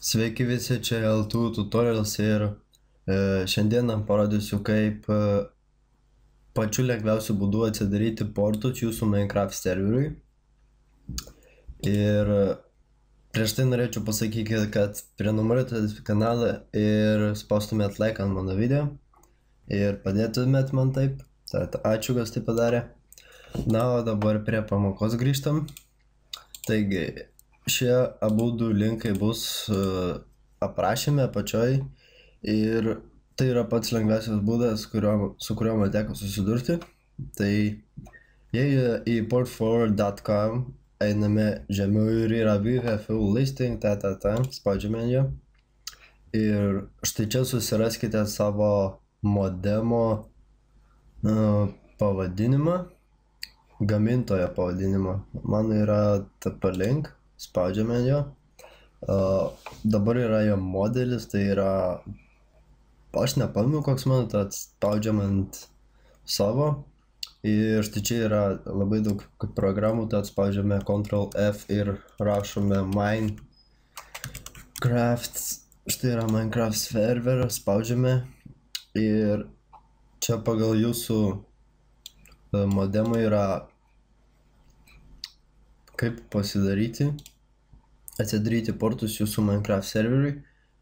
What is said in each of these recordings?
Sveiki visi, čia L2 tutorials ir šiandieną parodysiu, kaip pačiu lengviausiu būdu atsidaryti portus jūsų Minecraft serveriui. Ir prieš tai norėčiau pasakyti, kad prenumeruotumėt kanalą ir spaustumėt like ant mano video ir padėtumėt man taip. Tad ačiū, kas tai padarė. Na, o dabar prie pamokos grįžtam. Taigi, šie abudu linkai bus aprašyme apačioj ir tai yra pats lengviausias būdas, su kuriuo man teko susidurti. Tai jei į portforward.com einame žemiau ir yra full listing, spaudžiame jo. Ir štai čia susiraskite savo modemo pavadinimą, gamintojo pavadinimą. Mano yra TP-Link, spaudžiame jo. Dabar yra jo modelis, tai yra, aš nepamenu koks mano, tad spaudžiam ant savo. Ir štai čia yra labai daug programų, tad spaudžiame Ctrl+F ir rašome Minecraft. Štai yra Minecraft server, spaudžiame. Ir čia pagal jūsų modemą yra kaip atsidaryti portus jūsų Minecraft serveriui.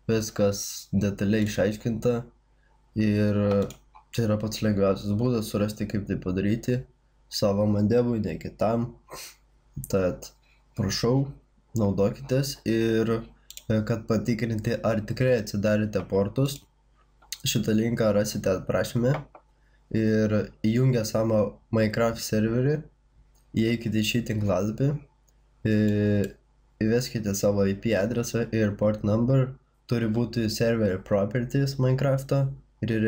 Viskas detaliai išaiškinta ir tai yra pats lengviausias būdas surasti, kaip tai padaryti savo modemui, ne kitam. Tad prašau, naudokitės ir kad patikrinti, ar tikrai atsidarėte portus, šitą linką rasite aprašyme. Ir įjungę savo Minecraft serverį, įeikite į šį tinklalapį, įveskite savo IP adresą ir port number, turi būti server properties Minecraft'o ir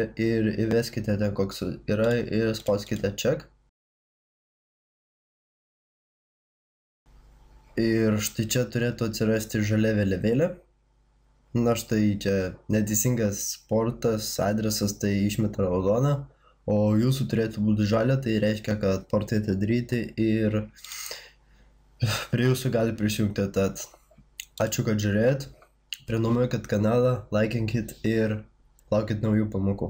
įveskite ten koks yra ir spauskite check. Ir štai čia turėtų atsirasti žalia vėliavėlė. Na štai čia neteisingas portas, adresas, tai išmeta raudoną. O jūsų turėtų būti žalia, tai reiškia, kad portai atidaryti ir prie jūsų gali prisijungti. Tad ačiū, kad žiūrėjot, prenumeruokit kanalą, laikinkit ir laukit naujų pamokų.